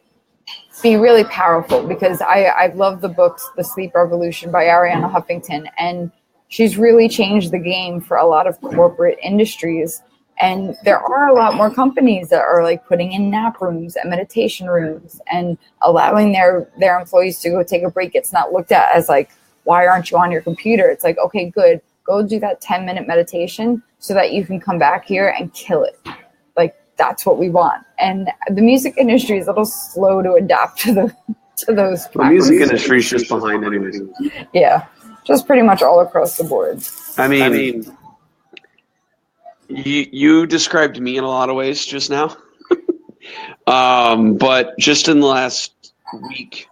be really powerful, because I love the books, The Sleep Revolution by Arianna Huffington, and she's really changed the game for a lot of corporate industries. And there are a lot more companies that are like putting in nap rooms and meditation rooms and allowing their employees to go take a break. It's not looked at as like, why aren't you on your computer? It's like, okay, good. Go do that 10-minute meditation so that you can come back here and kill it. Like, that's what we want. And the music industry is a little slow to adapt to those. The music industry is just behind anyways. Yeah, just pretty much all across the board. I mean, you described me in a lot of ways just now. But just in the last week,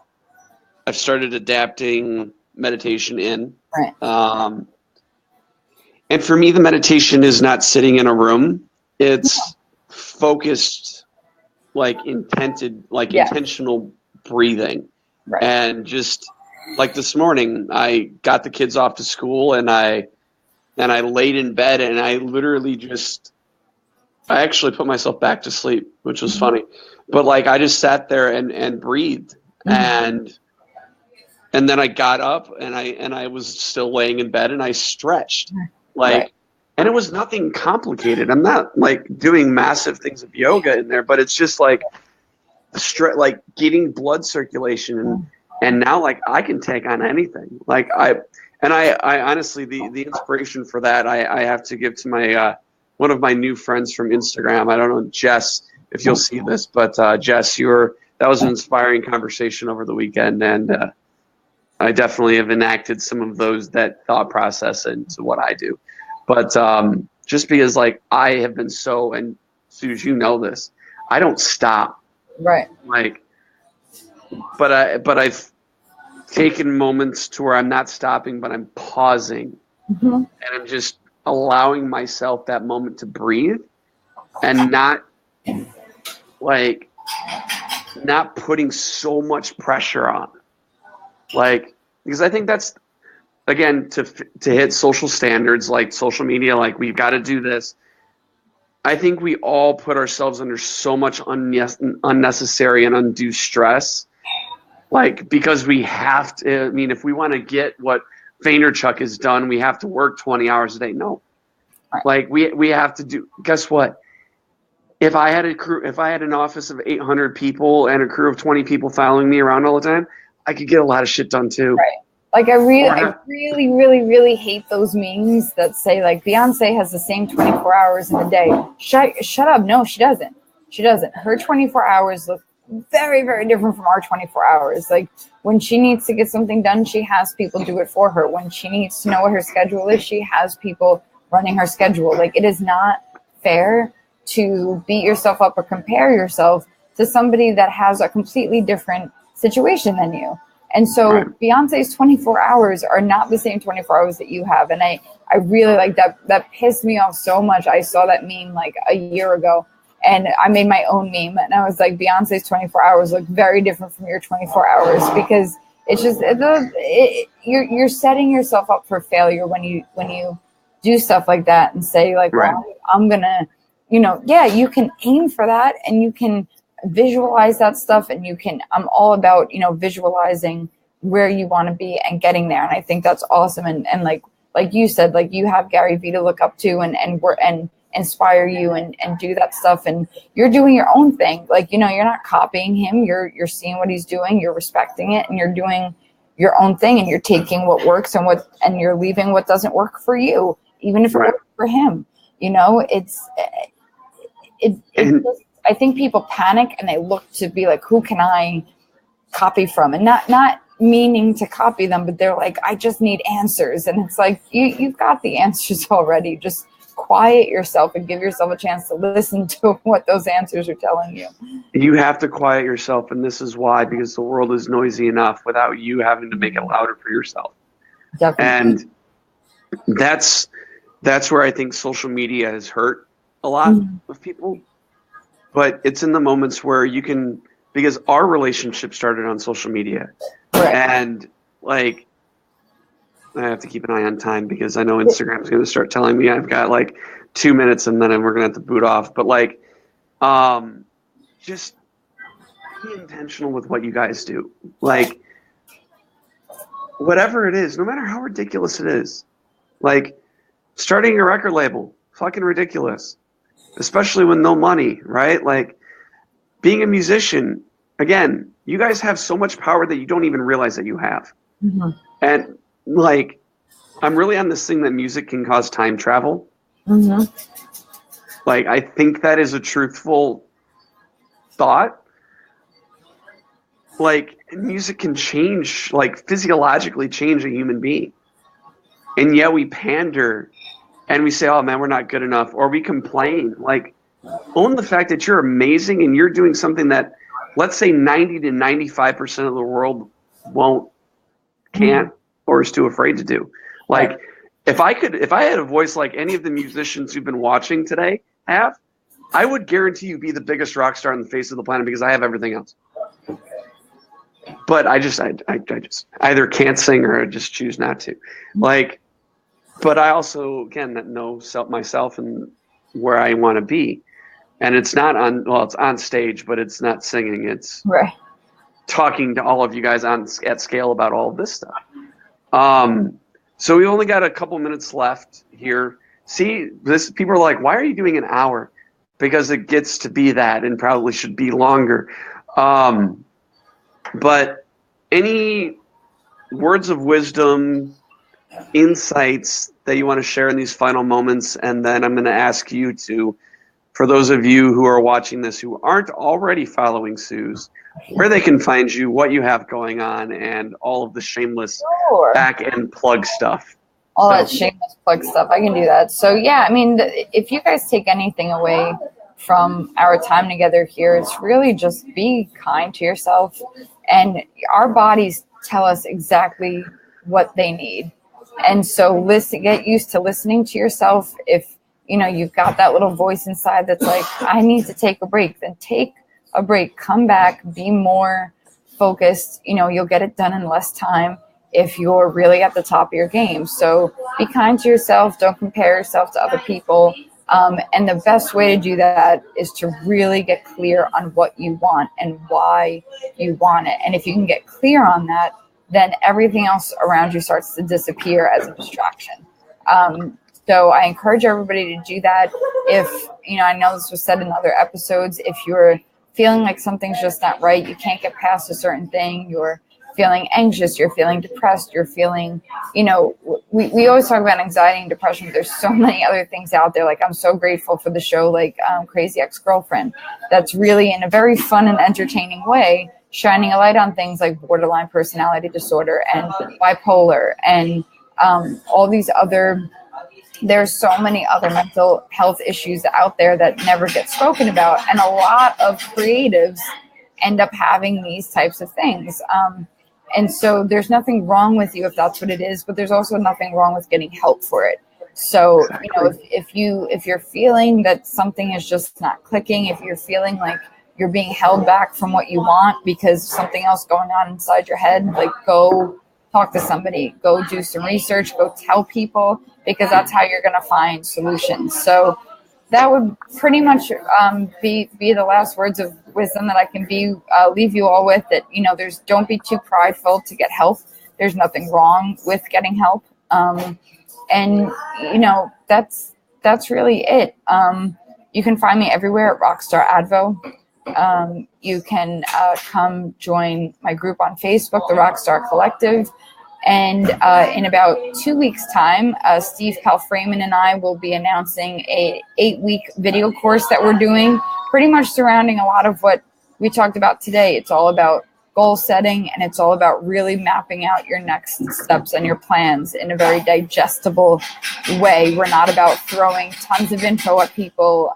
I've started adapting meditation in. Right. And for me, the meditation is not sitting in a room. It's focused, like intentional breathing. Right. And just like this morning, I got the kids off to school, and I laid in bed, and I literally I actually put myself back to sleep, which was funny. But like, I just sat there and breathed. And then I got up, and I was still laying in bed, and I stretched. And it was nothing complicated. I'm not like doing massive things of yoga in there, but it's just like like getting blood circulation, and now like I can take on anything. Like I honestly, the inspiration for that, I have to give to my one of my new friends from Instagram. I don't know, Jess, if you'll see this, but Jess, that was an inspiring conversation over the weekend, and I definitely have enacted some of that thought process into what I do. But just because like I have been and Suz, you know this, I don't stop. Right. Like, but I've taken moments to where I'm not stopping, but I'm pausing, and I'm just allowing myself that moment to breathe, and not putting so much pressure on. Like, because I think that's, again, to hit social standards, like social media, like we've got to do this. I think we all put ourselves under so much unnecessary and undue stress, like, because we have to. I mean, if we want to get what Vaynerchuk has done, we have to work 20 hours a day. No, like we have to do. Guess what? If I had an office of 800 people and a crew of 20 people following me around all the time, I could get a lot of shit done too. Right. Like, I really hate those memes that say like Beyonce has the same 24 hours in a day. Shut up. No, she doesn't. She doesn't. Her 24 hours look very, very different from our 24 hours. Like, when she needs to get something done, she has people do it for her. When she needs to know what her schedule is, she has people running her schedule. Like, it is not fair to beat yourself up or compare yourself to somebody that has a completely different situation than you. And so Beyonce's 24 hours are not the same 24 hours that you have. And I really like that. That pissed me off so much. I saw that meme like a year ago, And I made my own meme, and I was like, Beyonce's 24 hours look very different from your 24 hours, because it's just you're setting yourself up for failure when you do stuff like that and say like, Right. well, I'm gonna, yeah, you can aim for that and you can visualize that stuff, and I'm all about visualizing where you want to be and getting there, and I think that's awesome. And like you said, like, you have Gary Vee to look up to and inspire you and do that stuff, and you're doing your own thing. Like, you're not copying him, you're seeing what he's doing, you're respecting it, and you're doing your own thing, and you're taking what works and you're leaving what doesn't work for you, even if it works for him. I think people panic and they look to be like, who can I copy from? And not meaning to copy them, but they're like, I just need answers. And it's like, you've got the answers already. Just quiet yourself and give yourself a chance to listen to what those answers are telling you. You have to quiet yourself, and this is why, because the world is noisy enough without you having to make it louder for yourself. Definitely. And that's where I think social media has hurt a lot of people. But it's in the moments where you can, because our relationship started on social media. Right. And like, I have to keep an eye on time because I know Instagram is going to start telling me I've got like 2 minutes and then we're going to have to boot off. But like, just be intentional with what you guys do. Like, whatever it is, no matter how ridiculous it is, like starting a record label, fucking ridiculous, especially with no money, right? Like, being a musician, again, you guys have so much power that you don't even realize that you have. Mm-hmm. And like, I'm really on this thing that music can cause time travel. Mm-hmm. Like, I think that is a truthful thought. Like, music can change, like physiologically change a human being. And yet we pander and we say, oh man, we're not good enough. Or we complain. Like, own the fact that you're amazing and you're doing something that, let's say 90 to 95% of the world can't, or is too afraid to do. Like, if I had a voice like any of the musicians who've been watching today have, I would guarantee you be the biggest rock star on the face of the planet, because I have everything else. But I just either can't sing or I just choose not to. Like, but I also, again, know myself and where I want to be. And it's not it's on stage, but it's not singing. It's talking to all of you guys at scale about all of this stuff. So we only got a couple minutes left here. See, people are like, why are you doing an hour? Because it gets to be that and probably should be longer. But any words of wisdom, insights that you want to share in these final moments? And then I'm going to ask you to, for those of you who are watching this who aren't already following Suz, where they can find you, what you have going on, and all of the shameless back-end plug stuff. All that shameless plug stuff. I can do that. So, yeah, I mean, if you guys take anything away from our time together here, it's really just be kind to yourself. And our bodies tell us exactly what they need. And so get used to listening to yourself. If you've got that little voice inside that's like, I need to take a break, then take a break, come back, be more focused. You'll get it done in less time if you're really at the top of your game. So be kind to yourself. Don't compare yourself to other people. And the best way to do that is to really get clear on what you want and why you want it. And if you can get clear on that, then everything else around you starts to disappear as a distraction. So I encourage everybody to do that. If, I know this was said in other episodes, if you're feeling like something's just not right, you can't get past a certain thing, you're feeling anxious, you're feeling depressed, you're feeling, we always talk about anxiety and depression, but there's so many other things out there. Like, I'm so grateful for the show, like Crazy Ex-Girlfriend, that's really, in a very fun and entertaining way, shining a light on things like borderline personality disorder and bipolar and all these other, there's so many other mental health issues out there that never get spoken about. And a lot of creatives end up having these types of things. And so there's nothing wrong with you if that's what it is, but there's also nothing wrong with getting help for it. So, you know, if you're feeling that something is just not clicking, if you're feeling like you're being held back from what you want because something else going on inside your head, like go talk to somebody, go do some research, go tell people, because that's how you're going to find solutions. So that would pretty much be the last words of wisdom that I can leave you all with. That, you know, don't be too prideful to get help. There's nothing wrong with getting help. And, you know, that's really it. You can find me everywhere at Rockstar Advo. You can come join my group on Facebook, the Rockstar Collective. And in about 2 weeks' time, Steve Palframan and I will be announcing a 8-week video course that we're doing, pretty much surrounding a lot of what we talked about today. It's all about goal setting, and it's all about really mapping out your next steps and your plans in a very digestible way. We're not about throwing tons of info at people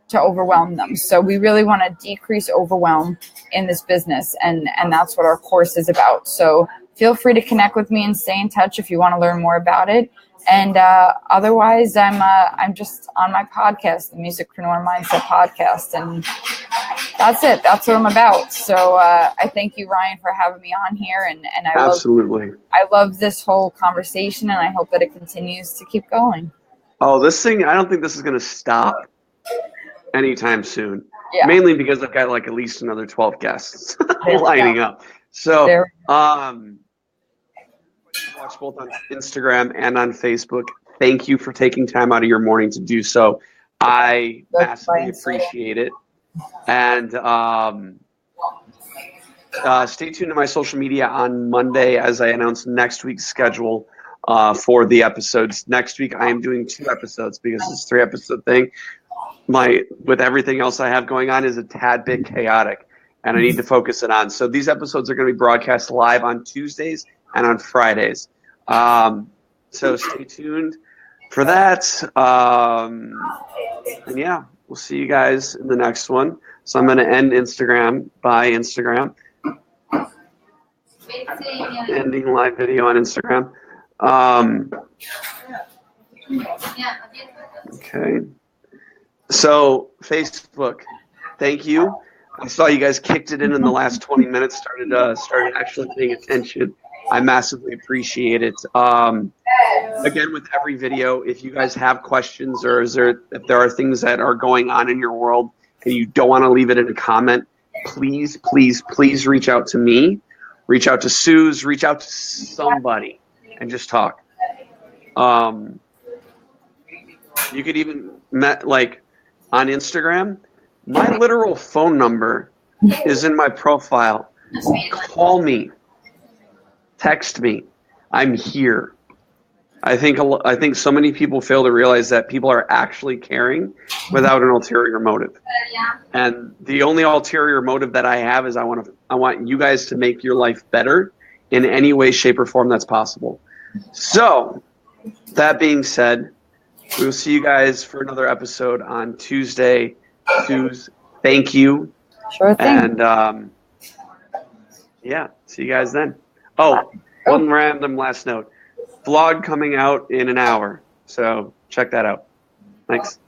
to overwhelm them. So we really want to decrease overwhelm in this business, and that's what our course is about. So feel free to connect with me and stay in touch if you want to learn more about it. And otherwise, I'm just on my podcast, the Music-Preneur Mindset Podcast, and that's it. That's what I'm about. So I thank you, Ryan, for having me on here, and I love this whole conversation, and I hope that it continues to keep going. Oh, this thing, I don't think this is going to stop anytime soon. Yeah. Mainly because I've got like at least another 12 guests lining up. So watch both on Instagram and on Facebook. Thank you for taking time out of your morning to do so. I massively appreciate it. And stay tuned to my social media on Monday as I announce next week's schedule for the episodes. Next week I am doing 2 episodes because this 3-episode thing, with everything else I have going on, is a tad bit chaotic, and I need to focus it on. So these episodes are going to be broadcast live on Tuesdays and on Fridays. So stay tuned for that. And yeah, we'll see you guys in the next one. So I'm going to end Instagram by Instagram. Ending live video on Instagram. Okay. So Facebook, thank you. I saw you guys kicked it in the last 20 minutes, started actually paying attention. I massively appreciate it. Again, with every video, if you guys have questions or if there are things that are going on in your world and you don't want to leave it in a comment, please, please, please reach out to me, reach out to Suz, reach out to somebody and just talk. You could even on Instagram, my literal phone number is in my profile. Call me. Text me. I'm here. I think so many people fail to realize that people are actually caring without an ulterior motive. And the only ulterior motive that I have is I want you guys to make your life better in any way, shape, or form that's possible. So, that being said, we will see you guys for another episode on Tuesday. Suz, thank you. Sure thing. And yeah, see you guys then. Oh, one random last note. Vlog coming out in an hour. So check that out. Thanks.